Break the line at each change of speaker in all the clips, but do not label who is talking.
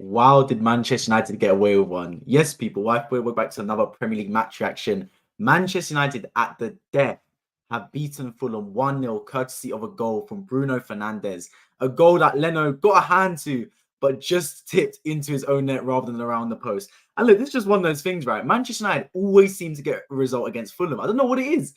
Wow, did Manchester United get away with one? Yes, people. We're back to another Premier League match reaction. Manchester United at the death have beaten Fulham 1-0, courtesy of a goal from Bruno Fernandes. A goal that Leno got a hand to, but just tipped into his own net rather than around the post. And look, this is just one of those things, right? Manchester United always seem to get a result against Fulham. I don't know what it is.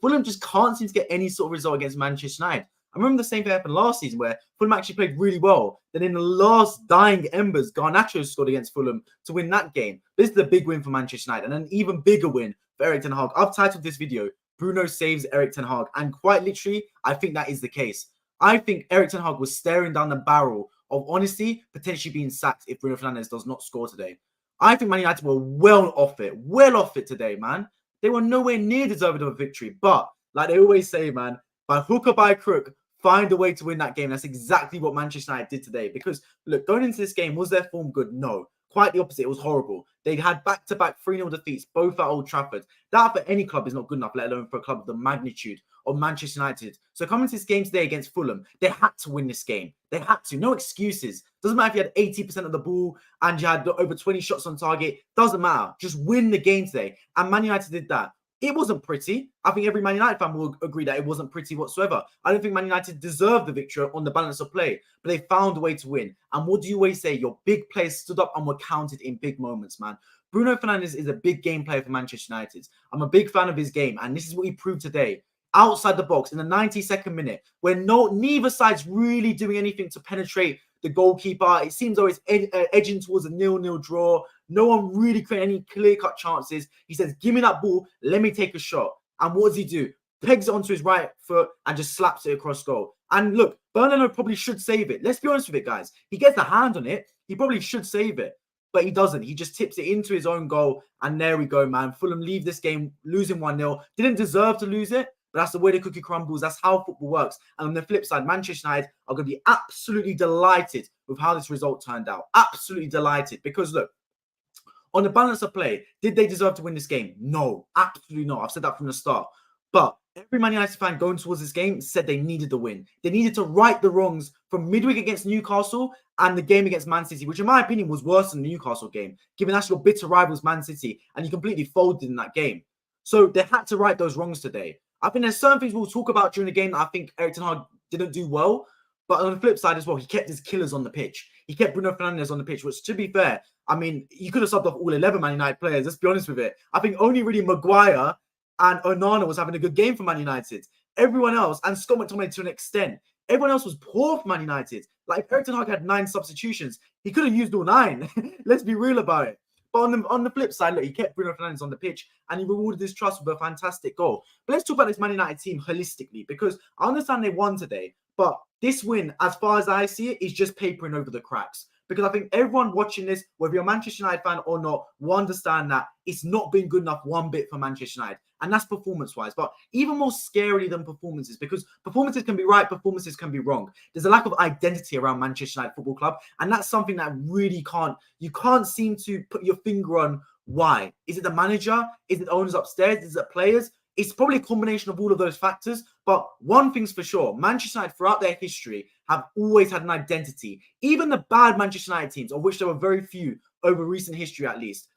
Fulham just can't seem to get any sort of result against Manchester United. I remember the same thing happened last season where Fulham actually played really well. Then in the last dying embers, Garnacho scored against Fulham to win that game. This is the big win for Manchester United and an even bigger win for Erik ten Hag. I've titled this video, Bruno saves Erik ten Hag. And quite literally, I think that is the case. I think Erik ten Hag was staring down the barrel of honestly potentially being sacked if Bruno Fernandes does not score today. I think Man United were well off it today, man. They were nowhere near deserving of a victory. But like they always say, man, by hook or by crook, find a way to win that game. That's exactly what Manchester United did today. Because, look, going into this game, was their form good? No. Quite the opposite. It was horrible. They'd had back-to-back 3-0 defeats, both at Old Trafford. That for any club is not good enough, let alone for a club of the magnitude of Manchester United. So coming to this game today against Fulham, they had to win this game. They had to. No excuses. Doesn't matter if you had 80% of the ball and you had over 20 shots on target. Doesn't matter. Just win the game today. And Man United did that. It wasn't pretty. I think every Man United fan will agree that it wasn't pretty whatsoever. I don't think Man United deserved the victory on the balance of play, but they found a way to win. And what do you always say? Your big players stood up and were counted in big moments, man. Bruno Fernandes is a big game player for Manchester United. I'm a big fan of his game, and this is what he proved today. Outside the box in the 92nd minute, where neither side's really doing anything to penetrate the goalkeeper. It seems always edging towards a 0-0 draw. No one really creating any clear-cut chances. He says, give me that ball, let me take a shot. And what does he do? Pegs it onto his right foot and just slaps it across goal. And look, Bruno probably should save it. Let's be honest with it, guys. He gets a hand on it. He probably should save it. But he doesn't. He just tips it into his own goal. And there we go, man. Fulham leave this game losing 1-0. Didn't deserve to lose it. But that's the way the cookie crumbles. That's how football works. And on the flip side, Manchester United are going to be absolutely delighted with how this result turned out. Absolutely delighted. Because look, on the balance of play, did they deserve to win this game? No, absolutely not. I've said that from the start. But every Man United fan going towards this game said they needed the win. They needed to right the wrongs from midweek against Newcastle and the game against Man City, which in my opinion was worse than the Newcastle game, given that's your bitter rivals Man City, and you completely folded in that game. So they had to right those wrongs today. I think there's certain things we'll talk about during the game that I think Erik ten Hag didn't do well. But on the flip side as well, he kept his killers on the pitch. He kept Bruno Fernandes on the pitch, which, to be fair, I mean, you could have subbed off all 11 Man United players. Let's be honest with it. I think only really Maguire and Onana was having a good game for Man United. Everyone else, and Scott McTominay to an extent, everyone else was poor for Man United. Like, if Erik ten Hag had 9 substitutions, he could have used all 9. Let's be real about it. But on the flip side, look, he kept Bruno Fernandes on the pitch and he rewarded his trust with a fantastic goal. But let's talk about this Man United team holistically, because I understand they won today, but this win, as far as I see it, is just papering over the cracks. Because I think everyone watching this, whether you're a Manchester United fan or not, will understand that it's not been good enough one bit for Manchester United. And that's performance-wise. But even more scarily than performances, because performances can be right, performances can be wrong. There's a lack of identity around Manchester United Football Club. And that's something that really you can't seem to put your finger on why. Is it the manager? Is it the owners upstairs? Is it players? It's probably a combination of all of those factors. But one thing's for sure, Manchester United throughout their history have always had an identity. Even the bad Manchester United teams, of which there were very few over recent history at least,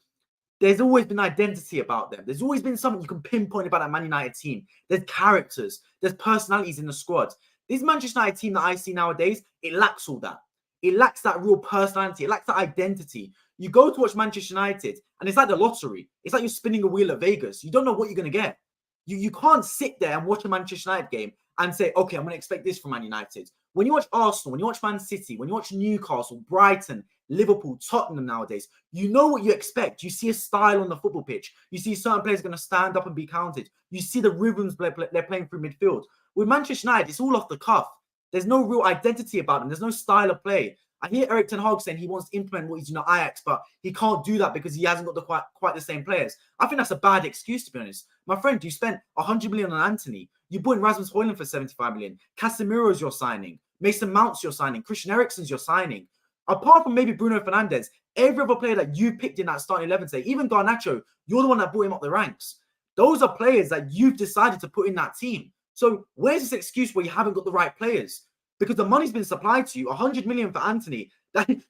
there's always been identity about them. There's always been something you can pinpoint about that Man United team. There's characters. There's personalities in the squad. This Manchester United team that I see nowadays, it lacks all that. It lacks that real personality. It lacks that identity. You go to watch Manchester United, and it's like the lottery. It's like you're spinning a wheel at Vegas. You don't know what you're going to get. You can't sit there and watch a Manchester United game and say, okay, I'm going to expect this from Man United. When you watch Arsenal, when you watch Man City, when you watch Newcastle, Brighton, Liverpool, Tottenham nowadays, you know what you expect. You see a style on the football pitch. You see certain players going to stand up and be counted. You see the rhythms they're playing through midfield. With Manchester United, it's all off the cuff. There's no real identity about them. There's no style of play. I hear Erik ten Hag saying he wants to implement what he's doing at Ajax, but he can't do that because he hasn't got quite the same players. I think that's a bad excuse, to be honest. My friend, you spent 100 million on Antony. You bought in Rasmus Højlund for 75 million. Casemiro's your signing. Mason Mount's your signing. Christian Eriksen's your signing. Apart from maybe Bruno Fernandes, every other player that you picked in that starting 11 today, even Garnacho, you're the one that brought him up the ranks. Those are players that you've decided to put in that team. So where's this excuse where you haven't got the right players? Because the money's been supplied to you, 100 million for Antony.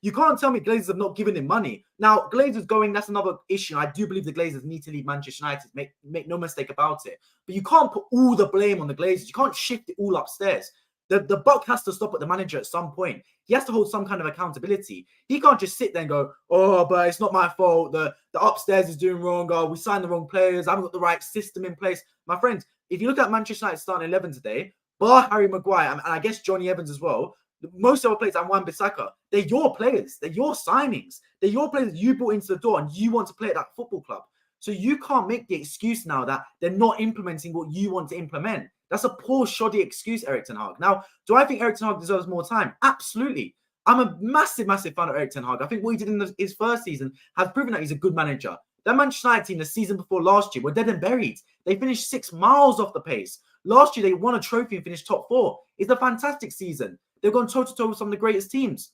You can't tell me Glazers have not given him money. Now, Glazers going, that's another issue. I do believe the Glazers need to leave Manchester United. Make no mistake about it. But you can't put all the blame on the Glazers. You can't shift it all upstairs. The buck has to stop at the manager at some point. He has to hold some kind of accountability. He can't just sit there and go, oh, but it's not my fault. The upstairs is doing wrong. Oh, we signed the wrong players. I haven't got the right system in place. My friends, if you look at Manchester United starting 11 today, bar Harry Maguire, and I guess Johnny Evans as well, most of our players and Wan-Bissaka, they're your players. They're your signings. They're your players you brought into the door and you want to play at that football club. So you can't make the excuse now that they're not implementing what you want to implement. That's a poor, shoddy excuse, Erik ten Hag. Now, do I think Erik ten Hag deserves more time? Absolutely. I'm a massive, massive fan of Erik ten Hag. I think what he did in his first season has proven that he's a good manager. That Manchester United team the season before last year were dead and buried. They finished 6 miles off the pace. Last year, they won a trophy and finished top 4. It's a fantastic season. They've gone toe-to-toe with some of the greatest teams.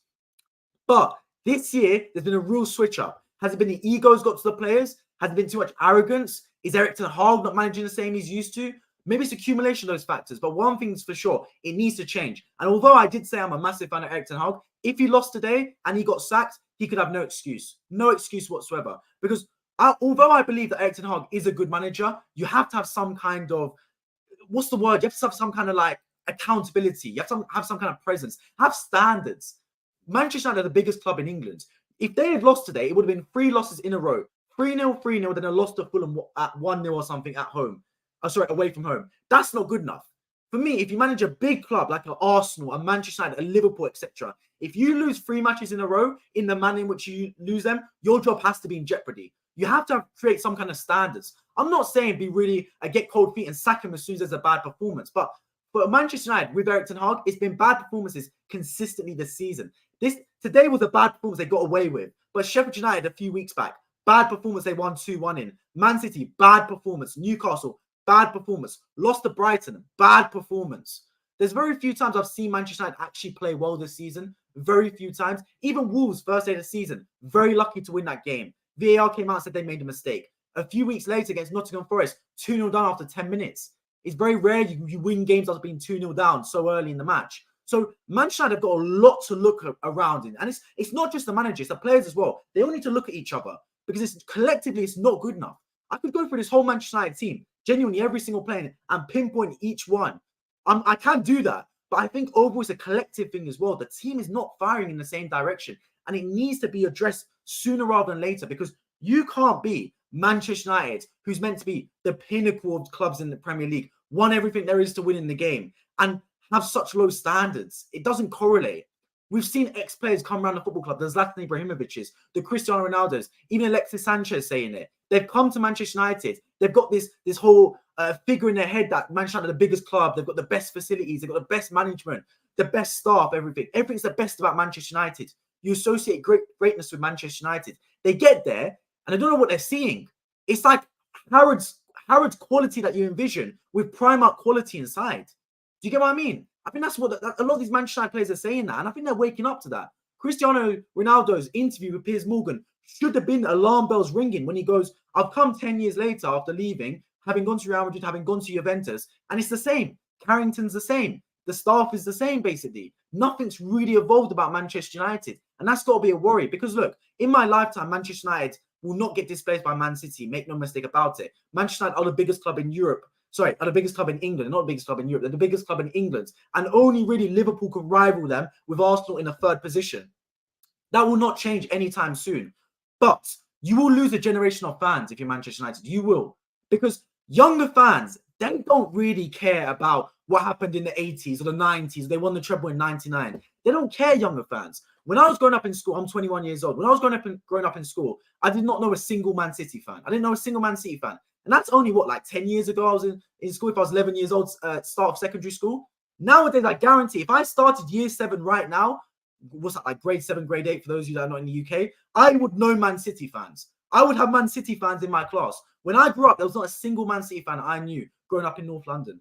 But this year, there's been a real switch up. Has it been the egos got to the players? Has it been too much arrogance? Is Erik ten Hag not managing the same he's used to? Maybe it's accumulation of those factors. But one thing's for sure, it needs to change. And although I did say I'm a massive fan of Erik ten Hag, if he lost today and he got sacked, he could have no excuse. No excuse whatsoever. Because although I believe that Erik ten Hag is a good manager, you have to have some kind of, what's the word? You have to have some kind of like accountability. You have to have some kind of presence. Have standards. Manchester United are the biggest club in England. If they had lost today, it would have been 3 losses in a row. 3-0, 3-0, then a loss to Fulham at 1-0 or something at home. Away from home. That's not good enough. For me, if you manage a big club like an Arsenal, a Manchester United, a Liverpool, etc., if you lose 3 matches in a row in the manner in which you lose them, your job has to be in jeopardy. You have to create some kind of standards. I'm not saying be really get cold feet and sack him as soon as there's a bad performance, but for Manchester United with Erik ten Hag, it's been bad performances consistently this season. Today was a bad performance they got away with, but Sheffield United a few weeks back, bad performance they won 2-1 in. Man City, bad performance. Newcastle, bad performance. Lost to Brighton, bad performance. There's very few times I've seen Manchester United actually play well this season. Very few times. Even Wolves, first day of the season, very lucky to win that game. VAR came out and said they made a mistake. A few weeks later against Nottingham Forest, 2-0 down after 10 minutes. It's very rare you win games after being 2-0 down so early in the match. So Manchester United have got a lot to look around in. And it's not just the manager, it's the players as well. They all need to look at each other because collectively it's not good enough. I could go through this whole Manchester United team, genuinely every single player, and pinpoint each one. I can do that, but I think overall it's a collective thing as well. The team is not firing in the same direction, and it needs to be addressed sooner rather than later because you can't be Manchester United, who's meant to be the pinnacle of clubs in the Premier League, won everything there is to win in the game, and have such low standards. It doesn't correlate. We've seen ex-players come around the football club, the Zlatan Ibrahimovic's, the Cristiano Ronaldo's, even Alexis Sanchez saying it. They've come to Manchester United. They've got this whole figure in their head that Manchester United are the biggest club. They've got the best facilities. They've got the best management, the best staff, everything. Everything's the best about Manchester United. You associate greatness with Manchester United. They get there, and I don't know what they're seeing. It's like Harrods quality that you envision with Primark quality inside. Do you get what I mean? I think that's what a lot of these Manchester United players are saying that, and I think they're waking up to that. Cristiano Ronaldo's interview with Piers Morgan should have been alarm bells ringing when he goes, I've come 10 years later after leaving, having gone to Real Madrid, having gone to Juventus, and it's the same. Carrington's the same. The staff is the same, basically. Nothing's really evolved about Manchester United, and that's got to be a worry because, look, in my lifetime, Manchester United will not get displaced by Man City. Make no mistake about it. Manchester United are the biggest club in Europe. Sorry, are the biggest club in England. They're not the biggest club in Europe. They're the biggest club in England. And only really Liverpool can rival them with Arsenal in the 3rd position. That will not change anytime soon. But you will lose a generation of fans if you're Manchester United. You will. Because younger fans, they don't really care about what happened in the 80s or the 90s. They won the treble in 99. They don't care, younger fans. When I was growing up in school, I'm 21 years old. When I was growing up in school, I did not know a single Man City fan. I didn't know a single Man City fan. And that's only, like 10 years ago I was in school, if I was 11 years old, start of secondary school. Nowadays, I guarantee, if I started year 7 right now, what's that, like grade 7, grade 8, for those of you that are not in the UK, I would know Man City fans. I would have Man City fans in my class. When I grew up, there was not a single Man City fan I knew growing up in North London.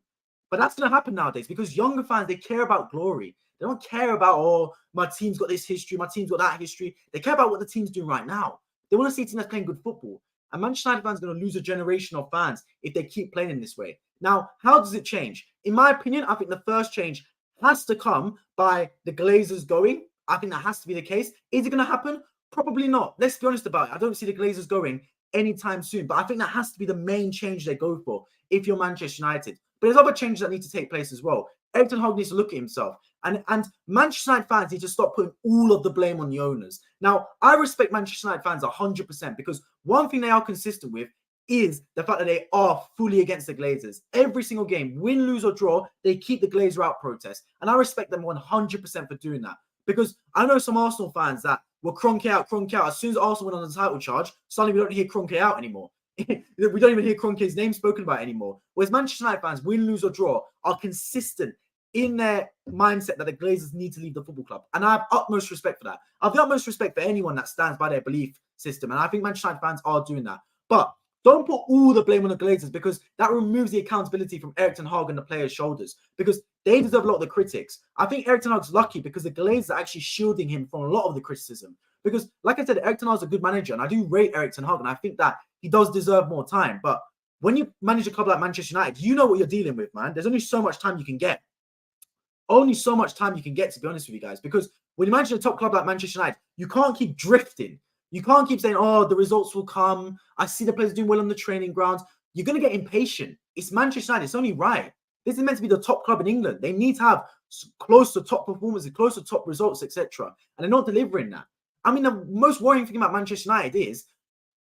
But that's going to happen nowadays because younger fans, they care about glory. They don't care about, oh, my team's got this history, my team's got that history. They care about what the team's doing right now. They want to see a team that's playing good football. And Manchester United fans are going to lose a generation of fans if they keep playing in this way. Now, how does it change? In my opinion, I think the first change has to come by the Glazers going. I think that has to be the case. Is it going to happen? Probably not. Let's be honest about it. I don't see the Glazers going anytime soon, but I think that has to be the main change they go for if you're Manchester United. But there's other changes that need to take place as well. Erik ten Hag needs to look at himself. And Manchester United fans need to stop putting all of the blame on the owners. Now, I respect Manchester United fans 100% because one thing they are consistent with is the fact that they are fully against the Glazers. Every single game, win, lose, or draw, they keep the Glazer out protest. And I respect them 100% for doing that. Because I know some Arsenal fans that will Kroenke out. As soon as Arsenal went on the title charge, suddenly we don't hear Kroenke out anymore. We don't even hear Kroenke's name spoken about anymore. Whereas Manchester United fans, win, lose, or draw, are consistent in their mindset that the Glazers need to leave the football club. And I have utmost respect for that. I have the utmost respect for anyone that stands by their belief system. And I think Manchester United fans are doing that. But don't put all the blame on the Glazers because that removes the accountability from Erik ten Hag and the players' shoulders because they deserve a lot of the critics. I think Erik ten Hag's lucky because the Glazers are actually shielding him from a lot of the criticism. Because, like I said, Erik ten Hag's a good manager, and I do rate Erik ten Hag, and I think that he does deserve more time. But when you manage a club like Manchester United, you know what you're dealing with, man. There's only so much time you can get. Only so much time you can get, to be honest with you guys. Because when you manage a top club like Manchester United, you can't keep drifting. You can't keep saying, oh, the results will come. I see the players doing well on the training grounds. You're going to get impatient. It's Manchester United. It's only right. This is meant to be the top club in England. They need to have close to top performances, close to top results, etc. And they're not delivering that. I mean, the most worrying thing about Manchester United is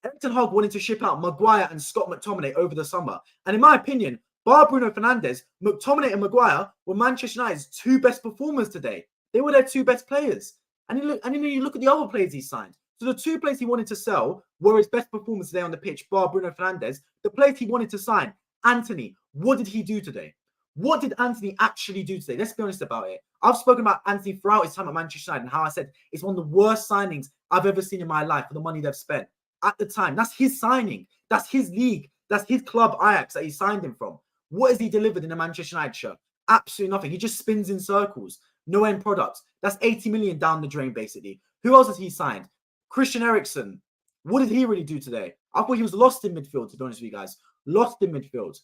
Erik ten Hag wanted to ship out Maguire and Scott McTominay over the summer. And in my opinion, bar Bruno Fernandes, McTominay and Maguire were Manchester United's two best performers today. They were their two best players. And then you look at the other players he signed. So the two players he wanted to sell were his best performers today on the pitch, bar Bruno Fernandes. The players he wanted to sign, Anthony, what did he do today? What did Anthony actually do today? Let's be honest about it. I've spoken about Anthony throughout his time at Manchester United and how I said it's one of the worst signings I've ever seen in my life for the money they've spent. At the time, that's his signing. That's his league. That's his club, Ajax, that he signed him from. What has he delivered in a Manchester United shirt? Absolutely nothing. He just spins in circles. No end products. That's 80 million down the drain, basically. Who else has he signed? Christian Eriksen. What did he really do today? I thought he was lost in midfield, to be honest with you guys. Lost in midfield.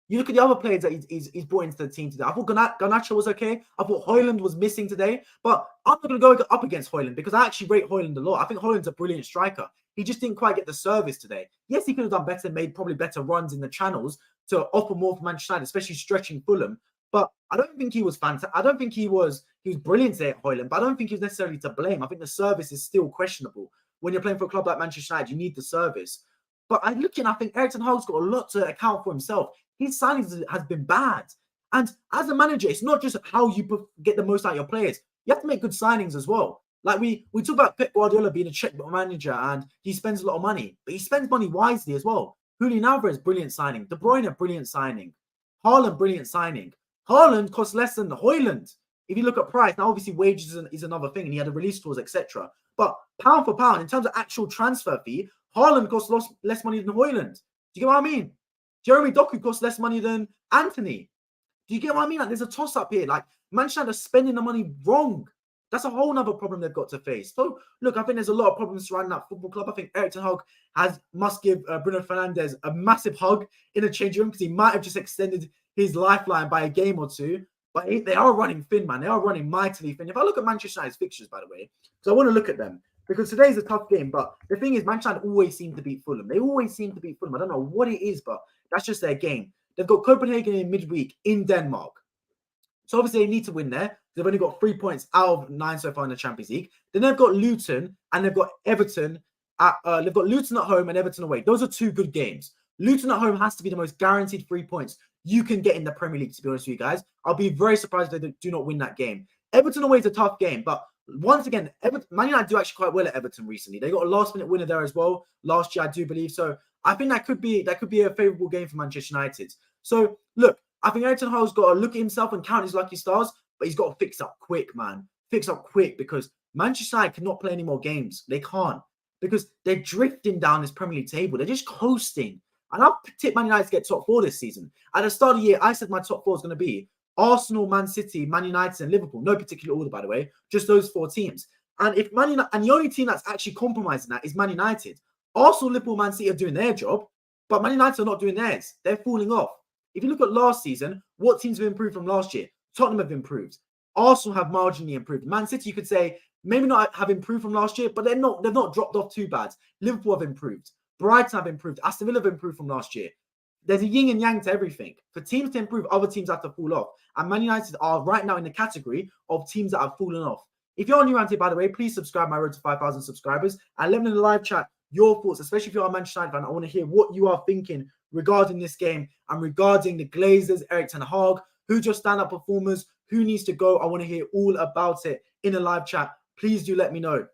You look at the other players that he's brought into the team today. I thought Garnacho was okay. I thought Højlund was missing today. But I'm not going to go up against Højlund because I actually rate Højlund a lot. I think Højlund's a brilliant striker. He just didn't quite get the service today. Yes, he could have done better, made probably better runs in the channels to offer more for Manchester United, especially stretching Fulham. But I don't think he was fantastic. I don't think he was brilliant today at Højlund, but I don't think he was necessarily to blame. I think the service is still questionable. When you're playing for a club like Manchester United, you need the service. But I think Erik ten Hag's got a lot to account for himself. His signings has been bad. And as a manager, it's not just how you get the most out of your players. You have to make good signings as well. Like we talk about Pep Guardiola being a checkbook manager and he spends a lot of money, but he spends money wisely as well. Julian Alvarez, brilliant signing. De Bruyne, brilliant signing. Haaland, brilliant signing. Haaland costs less than Højlund. If you look at price, now obviously wages is another thing and he had a release clause, etc. But pound for pound, in terms of actual transfer fee, Haaland costs less money than Højlund. Do you get what I mean? Jeremy Doku costs less money than Anthony. Do you get what I mean? Like, there's a toss-up here. Like, Manchester United are spending the money wrong. That's a whole other problem they've got to face. So, look, I think there's a lot of problems surrounding that football club. I think Erik ten Hag must give Bruno Fernandes a massive hug in the changing room because he might have just extended his lifeline by a game or two. But they are running thin, man. They are running mightily thin. If I look at Manchester United's fixtures, by the way, because I want to look at them, because today's a tough game. But the thing is, Manchester United always seem to beat Fulham. They always seem to beat Fulham. I don't know what it is, but that's just their game. They've got Copenhagen in midweek in Denmark. So obviously they need to win there. They've only got 3 points out of 9 so far in the Champions League. Then they've got Luton and they've got Everton. They've got Luton at home and Everton away. Those are two good games. Luton at home has to be the most guaranteed 3 points you can get in the Premier League, to be honest with you guys. I'll be very surprised if they do not win that game. Everton away is a tough game, but once again, Man United do actually quite well at Everton recently. They got a last-minute winner there as well last year, I do believe. So I think that could be a favourable game for Manchester United. So look, I think Erik ten Hag's got to look at himself and count his lucky stars, but he's got to fix up quick, man. Fix up quick because Manchester United cannot play any more games. They can't because they're drifting down this Premier League table. They're just coasting. And I'll tip Man United to get top 4 this season. At the start of the year, I said my top 4 is going to be Arsenal, Man City, Man United, and Liverpool. No particular order, by the way. Just those 4 teams. And if Man United, and the only team that's actually compromising that is Man United. Arsenal, Liverpool, Man City are doing their job, but Man United are not doing theirs. They're falling off. If you look at last season, what teams have improved from last year? Tottenham have improved. Arsenal have marginally improved. Man City, you could say, maybe not have improved from last year, but they've not dropped off too bad. Liverpool have improved. Brighton have improved. Aston Villa have improved from last year. There's a yin and yang to everything. For teams to improve, other teams have to fall off. And Man United are right now in the category of teams that have fallen off. If you're new around here, by the way, please subscribe my road to 5,000 subscribers. And let me know in the live chat your thoughts, especially if you're a Manchester United fan. I want to hear what you are thinking regarding this game and regarding the Glazers, Erik ten Hag, who just stand-up performers, who needs to go. I want to hear all about it in the live chat. Please do let me know.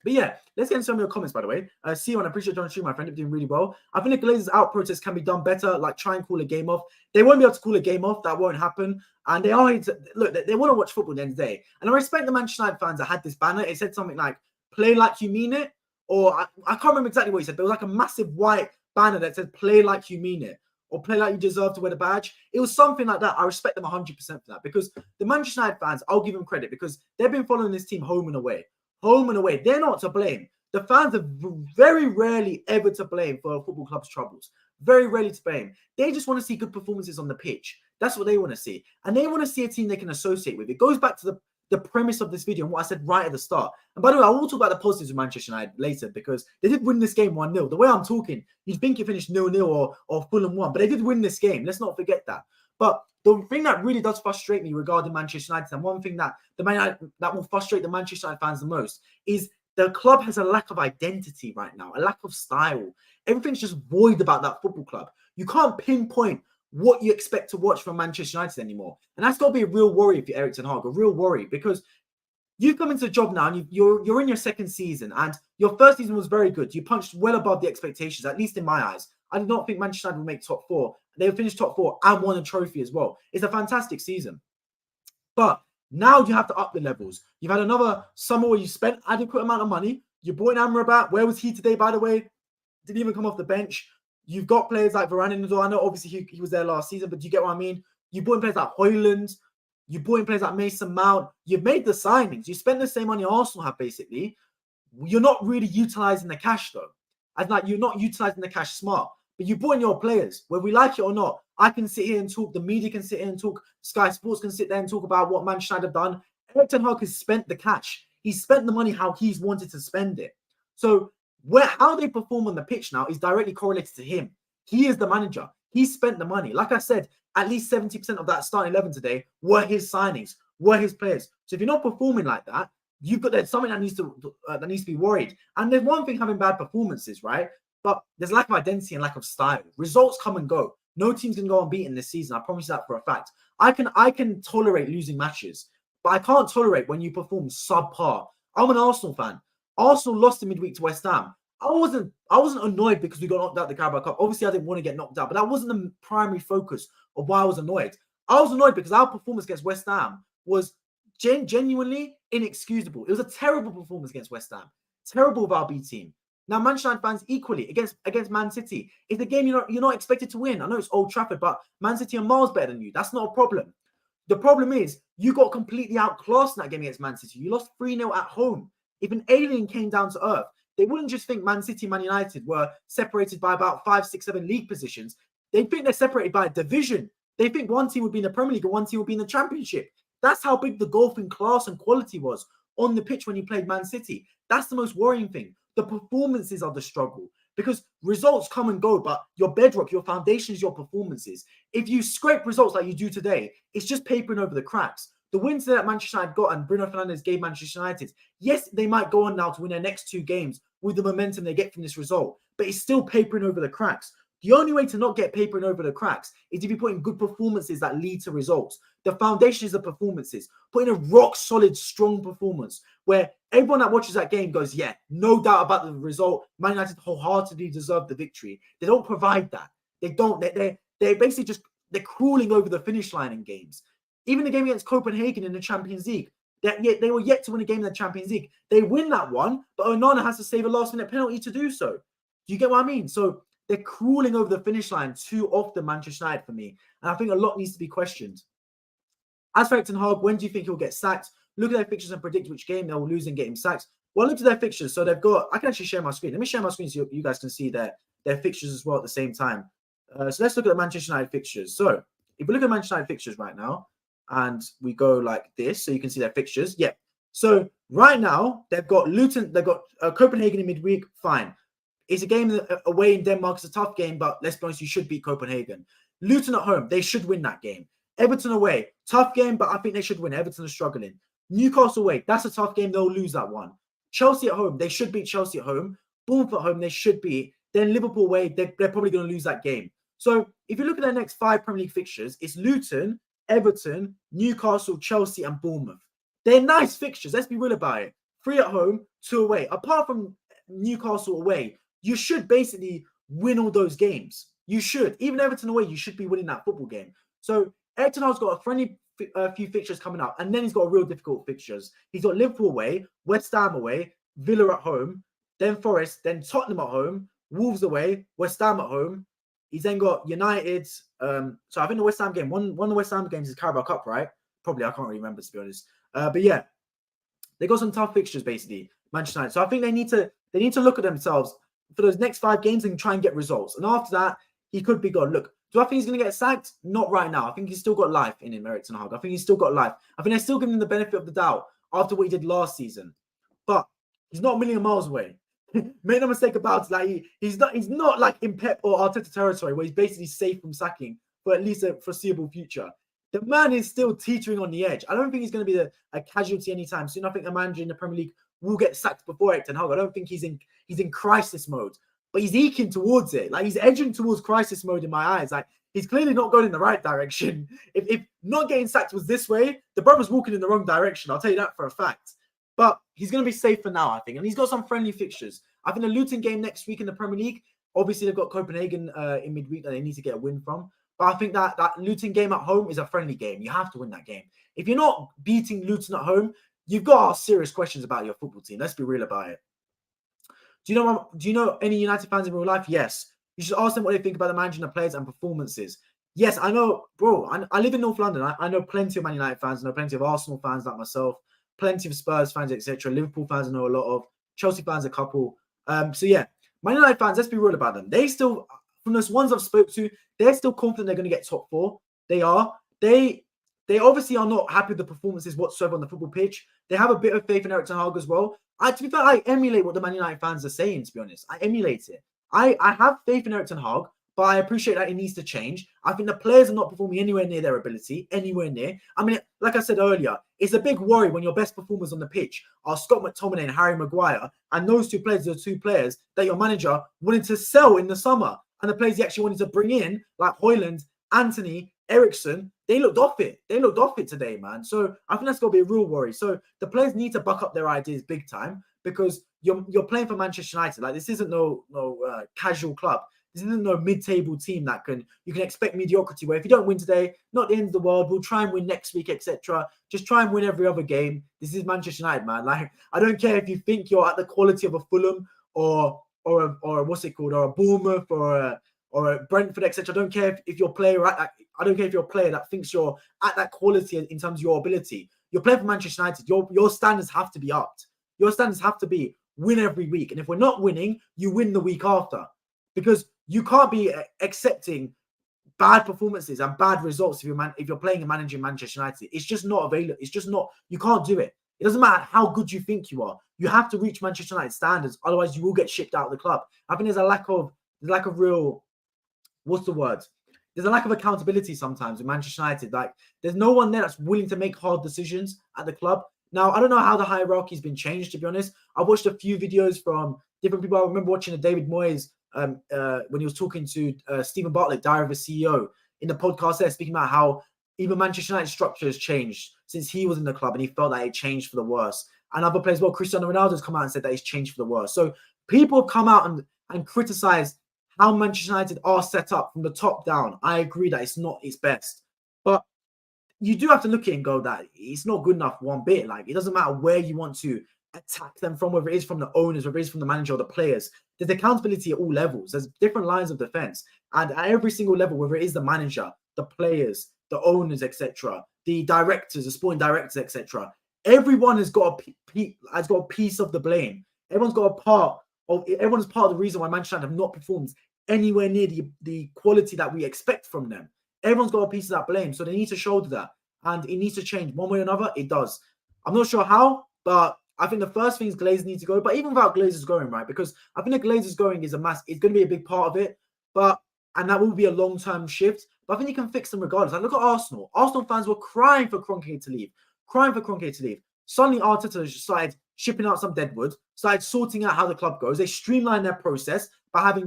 But yeah, let's get into some of your comments, by the way. See you, and I appreciate John Stream, my friend. You're doing really well. I think the Glazers out protest can be done better, like try and call a game off. They won't be able to call a game off. That won't happen. And they are, look, they want to watch football at the end of the day. And I respect the Manchester United fans that had this banner. It said something like, play like you mean it. Or I can't remember exactly what he said, but it was like a massive white banner that said, play like you mean it. Or play like you deserve to wear the badge. It was something like that. I respect them 100% for that. Because the Manchester United fans, I'll give them credit, because they've been following this team home and away. Home and away. They're not to blame. The fans are very rarely ever to blame for a football club's troubles. Very rarely to blame. They just want to see good performances on the pitch. That's what they want to see. And they want to see a team they can associate with. It goes back to the premise of this video and what I said right at the start. And by the way, I will talk about the positives of Manchester United later, because they did win this game 1-0. The way I'm talking, you'd think it finished 0-0 or Fulham 1, but they did win this game. Let's not forget that. But the thing that really does frustrate me regarding Manchester United, and one thing that that will frustrate the Manchester United fans the most, is the club has a lack of identity right now, a lack of style. Everything's just void about that football club. You can't pinpoint what you expect to watch from Manchester United anymore. And that's got to be a real worry for Erik ten Hag, a real worry, because you've come into the job now and you're in your second season, and your first season was very good. You punched well above the expectations, at least in my eyes. I did not think Manchester United would make top four. They finished top four and won a trophy as well. It's a fantastic season. But now you have to up the levels. You've had another summer where you spent adequate amount of money. You brought in Amrabat. Where was he today, by the way? Didn't even come off the bench. You've got players like Varane in the door. I know obviously he was there last season, but do you get what I mean? You brought in players like Højlund. You brought in players like Mason Mount. You've made the signings. You spent the same money Arsenal have, basically. You're not really utilizing the cash, though. As like you're not utilizing the cash smart. But you brought in your players, whether we like it or not. I can sit here and talk. The media can sit here and talk. Sky Sports can sit there and talk about what Manchester United have done. Erik ten Hag has spent the cash. He's spent the money how he's wanted to spend it. So how they perform on the pitch now is directly correlated to him. He is the manager. He spent the money. Like I said, at least 70% of that starting 11 today were his signings, were his players. So if you're not performing like that, there's something that needs to be worried. And there's one thing having bad performances, right? But there's lack of identity and lack of style. Results come and go. No team's going to go unbeaten this season. I promise you that for a fact. I can tolerate losing matches, but I can't tolerate when you perform subpar. I'm an Arsenal fan. Arsenal lost in midweek to West Ham. I wasn't annoyed because we got knocked out of the Carabao Cup. Obviously, I didn't want to get knocked out, but that wasn't the primary focus of why I was annoyed. I was annoyed because our performance against West Ham was genuinely inexcusable. It was a terrible performance against West Ham. Terrible of our B team. Now, Manchester United fans equally against Man City. It's a game you're not expected to win. I know it's Old Trafford, but Man City are miles better than you. That's not a problem. The problem is you got completely outclassed in that game against Man City. You lost 3-0 at home. If an alien came down to earth, they wouldn't just think Man City, Man United were separated by about 5, 6, 7 league positions. They think they're separated by a division. They think one team would be in the Premier League and one team would be in the Championship. That's how big the gulf in class and quality was on the pitch when you played Man City. That's the most worrying thing. The performances are the struggle, because results come and go, but your bedrock, your foundation is your performances. If you scrape results like you do today, it's just papering over the cracks. The wins that Manchester United got and Bruno Fernandes gave Manchester United, yes, they might go on now to win their next 2 games with the momentum they get from this result, but it's still papering over the cracks. The only way to not get papering over the cracks is if you put in good performances that lead to results. The foundation is the performances. Put in a rock-solid, strong performance where everyone that watches that game goes, yeah, no doubt about the result. Man United wholeheartedly deserve the victory. They don't provide that. They don't. They're basically just, they're crawling over the finish line in games. Even the game against Copenhagen in the Champions League, they were yet to win a game in the Champions League. They win that one, but Onana has to save a last-minute penalty to do so. Do you get what I mean? So they're crawling over the finish line too often, Manchester United, for me. And I think a lot needs to be questioned. As for Erik ten Hag, when do you think he'll get sacked? Look at their fixtures and predict which game they'll lose and get him sacked. Well, look at their fixtures. So they've got, I can actually share my screen. Let me share my screen so you guys can see their fixtures as well at the same time. So let's look at the Manchester United fixtures. So if we look at Manchester United fixtures right now, and we go like this, so you can see their fixtures. Yeah. So right now they've got Luton, they've got Copenhagen in midweek. Fine, it's a game away in Denmark. It's a tough game, but let's be honest, you should beat Copenhagen. Luton at home, they should win that game. Everton away, tough game, but I think they should win. Everton are struggling. Newcastle away, that's a tough game. They'll lose that one. Chelsea at home, they should beat Chelsea at home. Bournemouth at home, they should beat. Then Liverpool away, they're probably going to lose that game. So if you look at their next 5 Premier League fixtures, it's Luton, Everton, Newcastle, Chelsea, and Bournemouth. They're nice fixtures. Let's be real about it. 3 at home, 2 away. Apart from Newcastle away, you should basically win all those games. You should. Even Everton away, you should be winning that football game. So Erik ten Hag's got a friendly few fixtures coming up, and then he's got a real difficult fixtures. He's got Liverpool away, West Ham away, Villa at home, then Forest, then Tottenham at home, Wolves away, West Ham at home. He's then got United. So I think the West Ham game, one of the West Ham games is Carabao Cup, right? Probably, I can't really remember, to be honest. But yeah, they got some tough fixtures, basically, Manchester United. So I think they need to look at themselves for those next 5 games and try and get results. And after that, he could be gone. Look, do I think he's going to get sacked? Not right now. I think he's still got life in him, Erik ten Hag. I think he's still got life. I think they're still giving him the benefit of the doubt after what he did last season. But he's not a million miles away. Make no mistake about it. Like he's not like in Pep or Arteta territory where he's basically safe from sacking for at least a foreseeable future. The man is still teetering on the edge. I don't think he's going to be a casualty anytime soon. I think a manager in the Premier League will get sacked before Erik ten Hag. I don't think he's in crisis mode, but he's eking towards it. Like he's edging towards crisis mode in my eyes. Like he's clearly not going in the right direction. If not getting sacked was this way, the brother's walking in the wrong direction. I'll tell you that for a fact. But he's going to be safe for now, I think. And he's got some friendly fixtures. I think the Luton game next week in the Premier League, obviously they've got Copenhagen in midweek that they need to get a win from. But I think that Luton game at home is a friendly game. You have to win that game. If you're not beating Luton at home, you've got to ask serious questions about your football team. Let's be real about it. Do you know any United fans in real life? Yes. You should ask them what they think about the manager and the players and performances. Yes, I know, bro. I live in North London. I know plenty of Man United fans. I know plenty of Arsenal fans like myself. Plenty of Spurs fans, etc. Liverpool fans I know a lot of. Chelsea fans a couple. So yeah, Man United fans, let's be real about them. They still, from those ones I've spoke to, they're still confident they're going to get top 4. They are. They obviously are not happy with the performances whatsoever on the football pitch. They have a bit of faith in Erik ten Hag as well. To be fair, I emulate what the Man United fans are saying, to be honest. I emulate it. I have faith in Erik ten Hag, but I appreciate that it needs to change. I think the players are not performing anywhere near their ability, anywhere near. I mean, like I said earlier, it's a big worry when your best performers on the pitch are Scott McTominay and Harry Maguire, and those 2 players are the 2 players that your manager wanted to sell in the summer. And the players he actually wanted to bring in, like Højlund, Anthony, Eriksen, they looked off it. They looked off it today, man. So I think that's got to be a real worry. So the players need to buck up their ideas big time because you're playing for Manchester United. Like this isn't no casual club. This isn't no mid-table team that you can expect mediocrity where if you don't win today, not the end of the world, we'll try and win next week, etc. Just try and win every other game. This is Manchester United, man. Like I don't care if you think you're at the quality of a Fulham or what's it called, or a Bournemouth or a Brentford, etc. I don't care if you're a player I don't care if you're a player that thinks you're at that quality in terms of your ability. You're playing for Manchester United. Your standards have to be upped. Your standards have to be win every week. And if we're not winning, you win the week after. Because you can't be accepting bad performances and bad results if you're playing and managing Manchester United. It's just not available. It's just not. You can't do it. It doesn't matter how good you think you are. You have to reach Manchester United standards. Otherwise, you will get shipped out of the club. I think there's a lack of real. What's the word? There's a lack of accountability sometimes with Manchester United. Like there's no one there that's willing to make hard decisions at the club. Now, I don't know how the hierarchy's been changed, to be honest. I watched a few videos from different people. I remember watching a David Moyes when he was talking to Stephen Bartlett, Diary of a CEO, in the podcast there, speaking about how even Manchester United's structure has changed since he was in the club and he felt that it changed for the worse. And other players, well, Cristiano Ronaldo's come out and said that it's changed for the worse. So people have come out and criticized how Manchester United are set up from the top down. I agree that it's not its best. But you do have to look at it and go that it's not good enough one bit. Like, it doesn't matter where you want to attack them from, whether it is from the owners, whether it is from the manager or the players. There's accountability at all levels. There's different lines of defense. And at every single level, whether it is the manager, the players, the owners, etc., the directors, the sporting directors, etc., everyone has got a piece of the blame. Everyone's part of the reason why Manchester United have not performed anywhere near the quality that we expect from them. Everyone's got a piece of that blame. So they need to shoulder that. And it needs to change one way or another. It does. I'm not sure how, But I think the first thing is Glazers need to go. But even without Glazers going, right? Because I think the Glazers going is it's going to be a big part of it. And that will be a long-term shift. But I think you can fix them regardless. Like, look at Arsenal. Arsenal fans were crying for Kroenke to leave. Suddenly, Arteta just started shipping out some deadwood, started sorting out how the club goes. They streamlined their process by having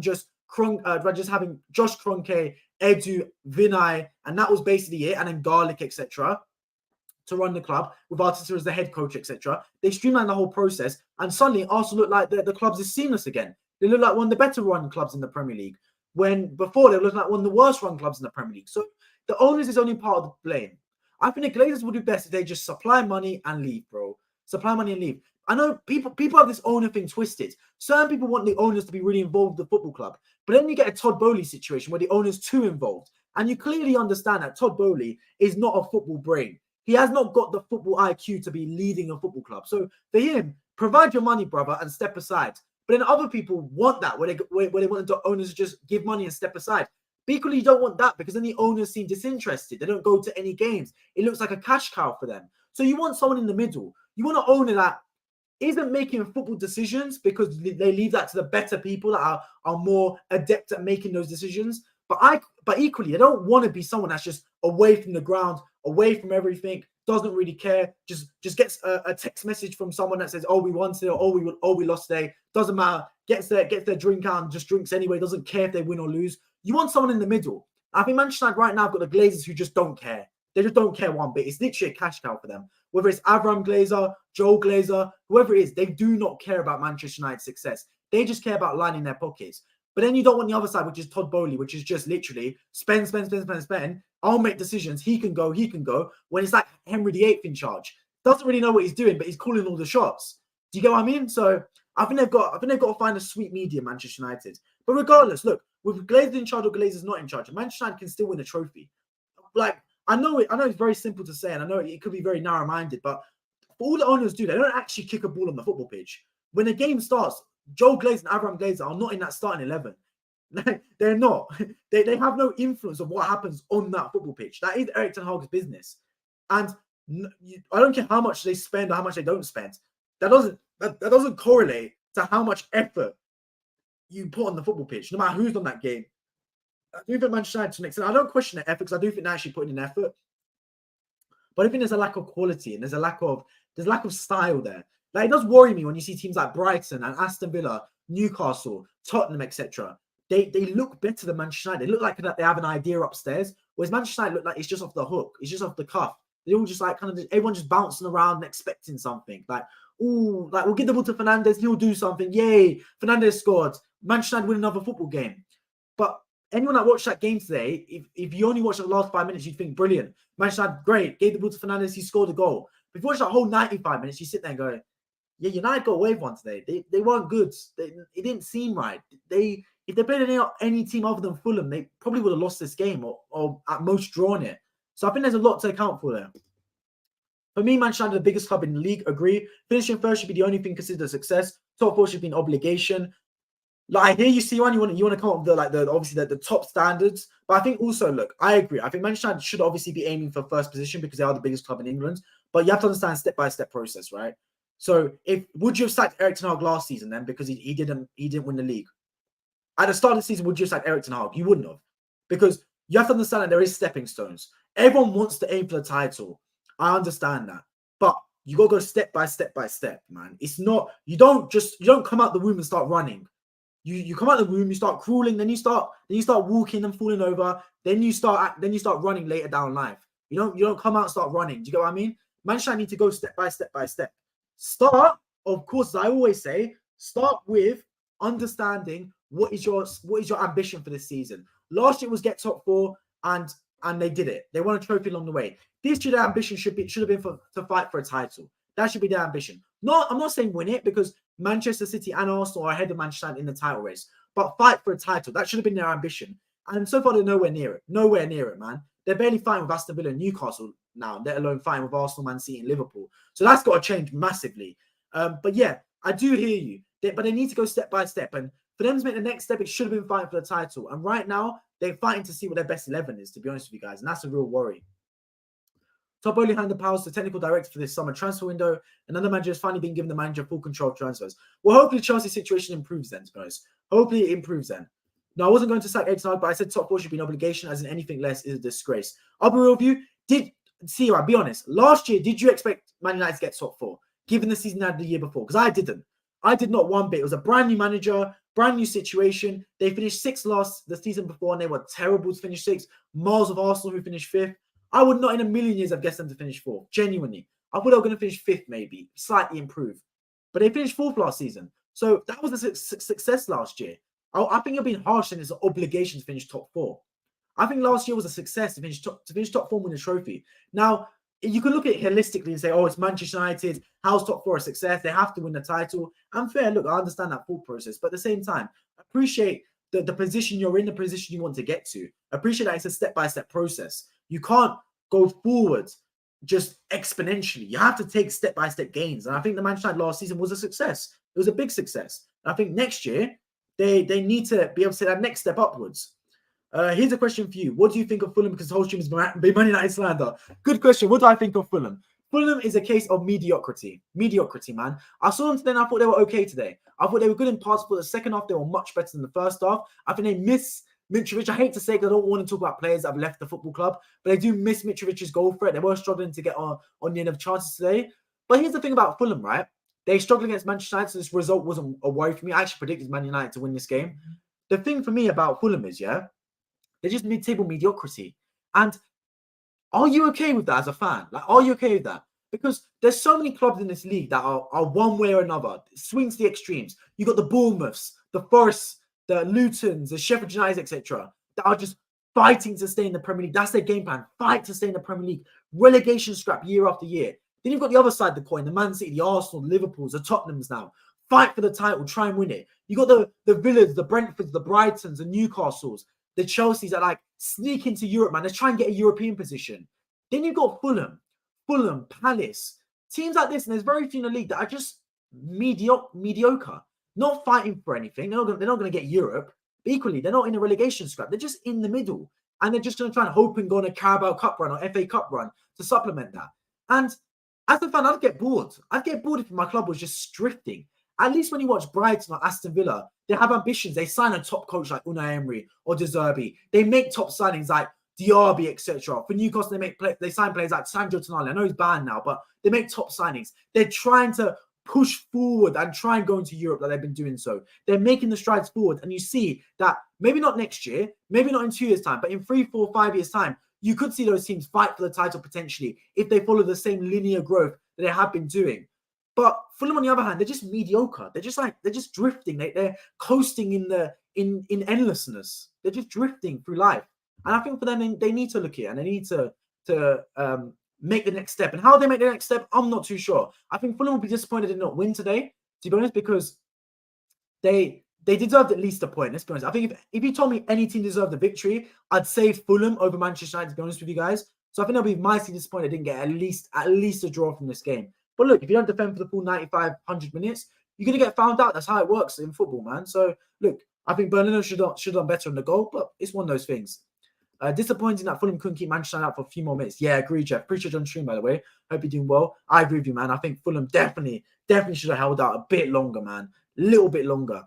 having Josh Kroenke, Edu, Vinay, and that was basically it. And then Garlic, etc., to run the club with Arteta as the head coach, etc. They streamlined the whole process, and suddenly Arsenal look like the clubs is seamless again. They look like one of the better run clubs in the Premier League, when before they looked like one of the worst run clubs in the Premier League. So the owners is only part of the blame. I think the Glazers would do best if they just supply money and leave, bro. Supply money and leave. I know people have this owner thing twisted. Certain people want the owners to be really involved with the football club, but then you get a Todd Boehly situation where the owner's too involved, and you clearly understand that Todd Boehly is not a football brain. He has not got the football IQ to be leading a football club. So for him, provide your money, brother, and step aside. But then other people want that, where they want the owners to just give money and step aside. But equally, you don't want that, because then the owners seem disinterested. They don't go to any games. It looks like a cash cow for them. So you want someone in the middle. You want an owner that isn't making football decisions, because they leave that to the better people that are more adept at making those decisions. But equally, I don't want to be someone that's just away from the ground, away from everything, doesn't really care, just gets a text message from someone that says, "Oh, we won today," or we lost today. Doesn't matter. Gets their drink out and just drinks anyway. Doesn't care if they win or lose. You want someone in the middle. I think Manchester United right now have got the Glazers who just don't care. They just don't care one bit. It's literally a cash cow for them. Whether it's Avram Glazer, Joel Glazer, whoever it is, they do not care about Manchester United's success. They just care about lining their pockets. But then you don't want the other side, which is Todd Boehly, which is just literally spend. I'll make decisions. He can go. When it's like Henry VIII in charge. Doesn't really know what he's doing, but he's calling all the shots. Do you get what I mean? So I think they've got to find a sweet medium, Manchester United. But regardless, look, with Glazers in charge or Glazers not in charge, Manchester United can still win a trophy. Like, I know it's very simple to say, and I know it could be very narrow-minded, but all the owners do, they don't actually kick a ball on the football pitch. When the game starts, Joel Glazer and Avram Glazer are not in that starting 11. They're not. They have no influence of what happens on that football pitch. That is Erik ten Hag's business. And I don't care how much they spend or how much they don't spend. That doesn't correlate to how much effort you put on the football pitch, no matter who's on that game. I do think Manchester United to an extent, I don't question their effort, because I do think they're actually putting in effort. But I think there's a lack of quality and there's a lack of style there. Like, it does worry me when you see teams like Brighton and Aston Villa, Newcastle, Tottenham, etc. They look better than Manchester United. They look like they have an idea upstairs, whereas Manchester United look like it's just off the hook. It's just off the cuff. They're all just like everyone just bouncing around and expecting something. Like, ooh, like we'll give the ball to Fernandes, he'll do something. Yay, Fernandes scored. Manchester United win another football game. But anyone that watched that game today, if you only watched the last 5 minutes, you'd think brilliant. Manchester United, great, gave the ball to Fernandes, he scored a goal. But if you watch that whole 95 minutes, you sit there and go, yeah, United got away with one today. They weren't good. It didn't seem right. If they played any team other than Fulham, they probably would have lost this game or at most drawn it. So I think there's a lot to account for there. For me, Manchester United, the biggest club in the league, agree. Finishing first should be the only thing considered a success. Top four should be an obligation. Like, I hear you, C1, you want to come up with the top standards. But I think also, look, I agree. I think Manchester United should obviously be aiming for first position because they are the biggest club in England. But you have to understand step-by-step process, right? So would you have sacked Erik ten Hag last season then because he didn't win the league? At the start of the season, would you have sacked Erik ten Hag? You wouldn't have. Because you have to understand that there is stepping stones. Everyone wants to aim for the title. I understand that. But you got to go step by step, man. It's not, you don't come out the womb and start running. You come out the womb, you start crawling, then you start walking and falling over, then you start running later down life. You don't come out and start running. Do you get what I mean? Manchester need to go step by step. Start, of course, as I always say, start with understanding what is your ambition for this season. Last year was get top four, and they did it. They won a trophy along the way. This year, their ambition should have been to fight for a title. That should be their ambition. I'm not saying win it, because Manchester City and Arsenal are ahead of Manchester United in the title race. But fight for a title. That should have been their ambition. And so far, they're nowhere near it. Nowhere near it, man. They're barely fighting with Aston Villa and Newcastle now, let alone fighting with Arsenal, Man City and Liverpool. So that's got to change massively. But yeah, I do hear you. But they need to go step by step. And for them to make the next step, it should have been fighting for the title. And right now, they're fighting to see what their best 11 is, to be honest with you guys. And that's a real worry. Top only handed powers to technical director for this summer transfer window. Another manager has finally been given the manager full control of transfers. Well, hopefully Chelsea's situation improves then, to be honest. Hopefully it improves then. No, I wasn't going to sack Erik, but I said top 4 should be an obligation, as in anything less is a disgrace. I'll be real with you. I'll be honest. Last year, did you expect Man United to get top 4, given the season they had the year before? Because I didn't. I did not one bit. It was a brand new manager, brand new situation. They finished 6th the season before, and they were terrible to finish 6th. Miles of Arsenal, who finished 5th. I would not in a million years have guessed them to finish 4th. Genuinely. I thought they were going to finish 5th, maybe. Slightly improve. But they finished 4th last season. So that was a success last year. I think you're being harsh and it's an obligation to finish top 4. I think last year was a success to finish top 4 and win a trophy. Now, you can look at it holistically and say, oh, it's Manchester United. How's top 4 a success? They have to win the title. And fair, look, I understand that thought process. But at the same time, appreciate the position you're in, the position you want to get to. Appreciate that it's a step-by-step process. You can't go forward just exponentially. You have to take step-by-step gains. And I think the Manchester United last season was a success. It was a big success. And I think next year, they need to be able to take that next step upwards. Here's a question for you. What do you think of Fulham? Because the whole stream is Man United slander. Good question. What do I think of Fulham? Fulham is a case of mediocrity. Mediocrity, man. I saw them today and I thought they were okay today. I thought they were good in parts, but the second half, they were much better than the first half. I think they miss Mitrovic. I hate to say, because I don't want to talk about players that have left the football club, but they do miss Mitrovic's goal threat. They were struggling to get on the end of chances today. But here's the thing about Fulham, right? They struggled against Manchester United, so this result wasn't a worry for me. I actually predicted Man United to win this game. The thing for me about Fulham is, they're just mid-table mediocrity. And are you okay with that as a fan? Like, are you okay with that? Because there's so many clubs in this league that are one way or another. Swings to the extremes. You got the Bournemouths, the Forests, the Lutons, the Sheffield United, etc., that are just fighting to stay in the Premier League. That's their game plan. Fight to stay in the Premier League. Relegation scrap year after year. Then you've got the other side of the coin, the Man City, the Arsenal, the Liverpools, the Tottenhams now. Fight for the title, try and win it. You got the Villas, the Brentfords, the Brightons, the Newcastles, the Chelseas that like sneak into Europe, man. They try and get a European position. Then you've got Fulham, Palace, teams like this, and there's very few in the league that are just mediocre, not fighting for anything. They're not going to get Europe. But equally, they're not in a relegation scrap. They're just in the middle, and they're just going to try and hope and go on a Carabao Cup run or FA Cup run to supplement that. And as a fan, I'd get bored. I'd get bored if my club was just drifting. At least when you watch Brighton or Aston Villa, they have ambitions. They sign a top coach like Unai Emery or De Zerbi. They make top signings like Diaby, etc. For Newcastle, they sign players like Sandro Tonali. I know he's banned now, but they make top signings. They're trying to push forward and try and go into Europe like they've been doing so. They're making the strides forward. And you see that maybe not next year, maybe not in 2 years' time, but in 3, 4, 5 years' time, you could see those teams fight for the title potentially if they follow the same linear growth that they have been doing. But Fulham, on the other hand, they're just mediocre. They're just drifting. They're coasting in endlessness. They're just drifting through life. And I think for them, they need to look here and they need to make the next step. And how they make the next step, I'm not too sure. I think Fulham will be disappointed they did not win today, to be honest, because they deserved at least a point. Let's be honest. I think if you told me any team deserved a victory, I'd say Fulham over Manchester United, to be honest with you guys. So I think I'll be mightily disappointed they didn't get at least a draw from this game. But look, if you don't defend for the full 95, 100 minutes, you're going to get found out. That's how it works in football, man. So look, I think Bruno should have done better on the goal, but it's one of those things. Disappointing that Fulham couldn't keep Manchester United out for a few more minutes. Yeah, agree, Jeff. Appreciate you on stream, by the way. Hope you're doing well. I agree with you, man. I think Fulham definitely should have held out a bit longer, man. A little bit longer.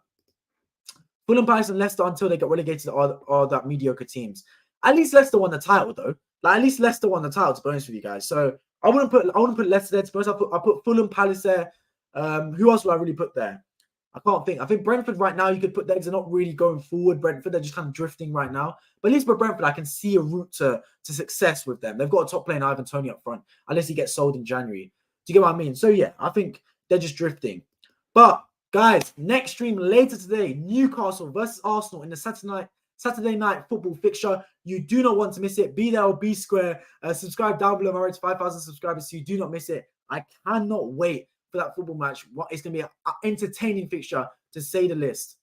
Fulham, Palace, and Leicester until they get relegated are that mediocre teams. At least Leicester won the title, though. Like, at least Leicester won the title, to be honest with you guys. So I wouldn't put Leicester there. To be honest, I put Fulham, Palace there. Who else would I really put there? I can't think. I think Brentford right now, you could put them. They're not really going forward. Brentford, they're just kind of drifting right now. But at least with Brentford, I can see a route to success with them. They've got a top player in Ivan Toney up front, unless he gets sold in January. Do you get what I mean? So yeah, I think they're just drifting. But guys, next stream later today, Newcastle versus Arsenal in the Saturday night football fixture. You do not want to miss it. Be there or be square. Subscribe down below. My road to 5,000 subscribers, so you do not miss it. I cannot wait for that football match. It's going to be an entertaining fixture, to say the least.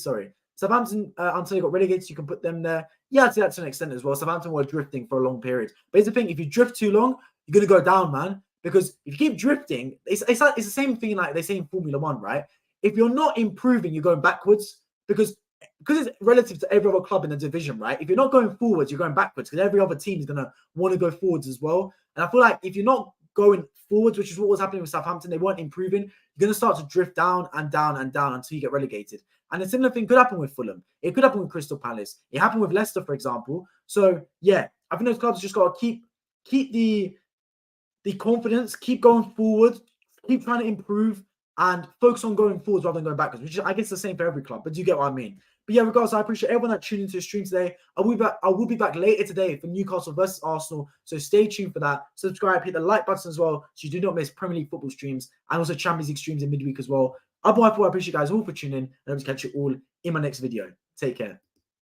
Sorry. Southampton, until they got relegated, you can put them there. Yeah, I'd say that to an extent as well. Southampton were drifting for a long period. But here's the thing: if you drift too long, you're going to go down, man. Because if you keep drifting, it's the same thing like they say in Formula 1, right? If you're not improving, you're going backwards. Because
because it's relative to every other club in the division, right? If you're not going forwards, you're going backwards because every other team is going to want to go forwards as well. And I feel like if you're not going forwards, which is what was happening with Southampton, they weren't improving, you're going to start to drift down and down and down until you get relegated. And a similar thing could happen with Fulham. It could happen with Crystal Palace. It happened with Leicester, for example. So, yeah, I think those clubs just got to keep the confidence, keep going forward, keep trying to improve, and focus on going forwards rather than going backwards, which is, I guess, the same for every club. But you get what I mean. But yeah, regardless, I appreciate everyone that tuned into the stream today. I will be back later today for Newcastle versus Arsenal. So stay tuned for that. Subscribe, hit the like button as well, so you do not miss Premier League football streams and also Champions League streams in midweek as well. Otherwise, I appreciate you guys all for tuning in, and I will catch you all in my next video. Take care.